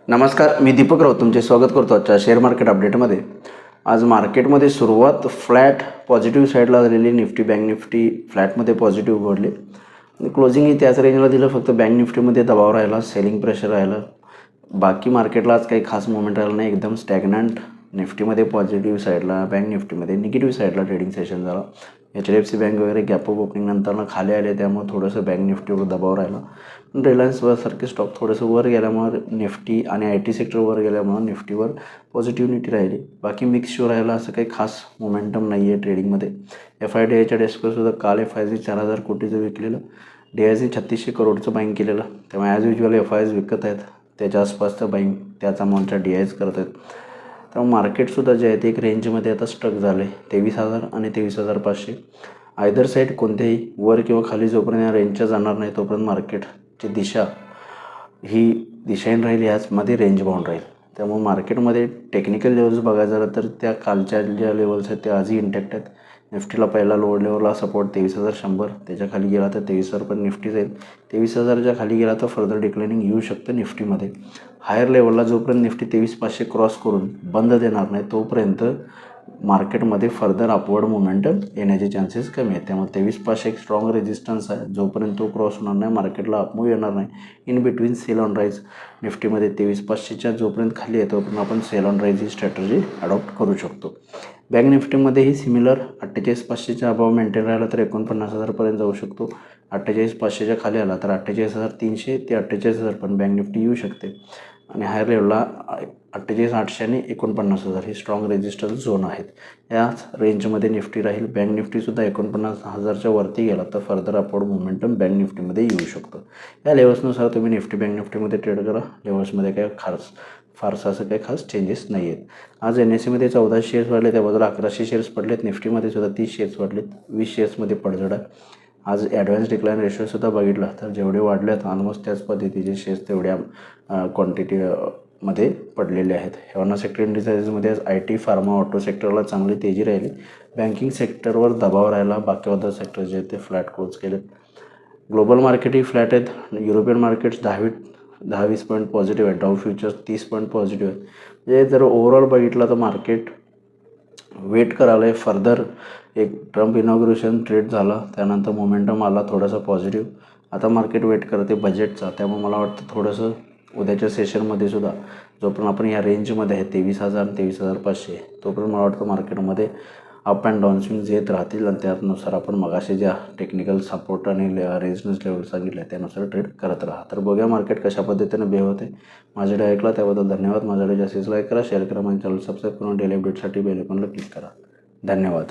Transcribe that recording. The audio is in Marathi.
नमस्कार, मी दीपक राऊत तुमचे स्वागत करतो आजच्या शेअर मार्केट अपडेटमध्ये. आज मार्केटमध्ये सुरुवात फ्लॅट पॉझिटिव्ह साईडला झालेली. निफ्टी बँक निफ्टी फ्लॅटमध्ये पॉझिटिव्ह उघडले आणि क्लोजिंगही त्याच रेंजला दिलं. फक्त बँक निफ्टीमध्ये दबाव राहिला, सेलिंग प्रेशर राहिलं. बाकी मार्केटला आज काही खास मुवमेंट राहिलं नाही, एकदम स्टॅग्नंट. निफ्टीमध्ये पॉझिटिव्ह साईडला, बँक निफ्टीमध्ये निगेटिव्ह साईडला ट्रेडिंग सेशन झालं. HDFC बँक वगैरे गॅप अप ओपनिंग नंतरनं खाली आले, त्यामुळे थोडंसं बँक निफ्टीवर दबाव राहिला. पण रिलायन्ससारखे स्टॉक थोडंसं वर गेल्यामुळे निफ्टी आणि IT सेक्टर वर गेल्यामुळे निफ्टीवर पॉझिटिव्हिटी राहिली. बाकी मिक्स शो राहिला, असं काही खास मोमेंटम नाही आहे ट्रेडिंगमध्ये. FIDIच्या डेस्कवर सुद्धा काल FIs 4,000 कोटीचं विकलेलं, DIs 3600 करोडचं बाईंग केलेलं. त्यामुळे ॲज युजल FIs विकत आहेत, त्याच्या आसपासचं बाईंग त्याच अमाऊंटच्या DIs करत आहेत. त्यामुळे मार्केटसुद्धा जे आहे ते एक रेंजमध्ये आता स्ट्रक झालं आहे, 23,000 आणि 23,500. आयदर साईड कोणत्याही वर किंवा खाली जोपर्यंत या रेंजच्या जाणार नाही तोपर्यंत मार्केटची दिशा ही दिशाहीन राहील, याचमध्ये रेंज बाउंड राहील. त्यामुळे मार्केटमध्ये टेक्निकल लेवल्स बघायचं झालं तर त्या कालच्या ज्या लेवल्स आहेत त्या आजही इंटॅक्ट आहेत. निफ्टीला पहिला लोअर लेवलला सपोर्ट 23,100, त्याच्या खाली गेला तर 23,000 पण निफ्टी जाईल. 23,000च्या खाली गेला तर फर्दर डिक्लाइनिंग येऊ शकतं निफ्टीमध्ये. हायर लेवलला जोपर्यंत निफ्टी 23,500 क्रॉस करून बंद देणार नाही तोपर्यंत मार्केटमध्ये फर्दर अपवर्ड मोमेंटम येण्याचे चान्सेस कमी आहेत. त्यामुळे 23,500 एक स्ट्रॉंग रेजिस्टन्स आहे. जोपर्यंत तो क्रॉस होणार नाही मार्केटला अपमूव्ह येणार नाही. In between sell on rise निफ्टीमध्ये 23,500च्या जोपर्यंत खाली आहे तोपर्यंत आपण सेल ऑन राईज ही स्ट्रॅटर्जी अडॉप्ट करू शकतो. बँक निफ्टीमध्येही सिमिलर 48,500च्या अभाव मेंटेन राहिला तर 49,000पर्यंत जाऊ शकतो. 48,500च्या खाली आला तर 48,300 ते 48,000 पण बँक निफ्टी येऊ शकते. आणि हायर लेवलला 48,800 आणि 49,000 हे स्ट्रॉंग रेजिस्टन्स झोन आहेत. याच रेंजमध्ये निफ्टी राहील. बँक निफ्टीसुद्धा 49,000च्या वरती गेला तर फर्दर अपवर्ड मोमेंटम बँक निफ्टीमध्ये येऊ शकतो. या लेवल्सनुसार तुम्ही निफ्टी बँक निफ्टीमध्ये ट्रेड करा. लेवल्समध्ये काही फारसं असं काही खास चेंजेस नाही आहेत. आज NSEमध्ये 14 शेअर्स वाढले, त्या बाजूला 1100 शेअर्स पडलेत. निफ्टीमध्ये सुद्धा 30 शेअर्स वाढलेत, 20 शेअर्समध्ये पडझड आहे. आज ॲडव्हान्स डिक्लाइन रेशोसुद्धा बघितला तर जेवढे वाढलेत ऑलमोस्ट त्याच पद्धतीचे शेअर्स तेवढ्या क्वांटिटीमध्ये पडलेले आहेत. हेवाना सेक्टर इंडिसेसमध्ये आज IT, फार्मा, ऑटो सेक्टरला चांगली तेजी राहिली. बँकिंग सेक्टरवर दबाव राहिला. बाकी अदर सेक्टर जे आहेत ते फ्लॅट क्लोज केलेत. ग्लोबल मार्केटही फ्लॅट आहेत. युरोपियन मार्केट्स 10-20 पॉईंट पॉझिटिव्ह आहेत. डाऊ फ्युचर्स 30 पॉईंट पॉझिटिव्ह आहेत. म्हणजे जर ओव्हरऑल बघितलं तर मार्केट वेट करायला आहे. फर्दर एक ट्रम्प इनॉग्रेशन ट्रेड झाला, त्यानंतर मोमेंटम आला थोडासा पॉझिटिव्ह. आता मार्केट वेट करते बजेटचा. त्यामुळे मला वाटतं थोडंसं उद्याच्या सेशनमध्ये सुद्धा जोपर्यंत आपण या रेंजमध्ये आहे 23,000 आणि 23,500 तोपर्यंत मला वाटतं मार्केटमध्ये अप अँड डाऊन स्विंग्स येत राहतील. आणि त्यानुसार आपण मगाशी ज्या टेक्निकल सपोर्ट आणि रेजिस्टन्स लेवल सांगितले त्यानुसार ट्रेड करत राहा. तर बघूया मार्केट कशा पद्धतीने बिहेव होते. माझ्या व्हिडिओ ऐकला त्याबद्दल धन्यवाद. माझ्या व्हिडिओ जास्तीत लाईक करा, शेअर करा, माझ्या चॅनल सबस्क्राईब करून डेली अपडेटसाठी बेल आयकॉनला क्लिक करा. धन्यवाद.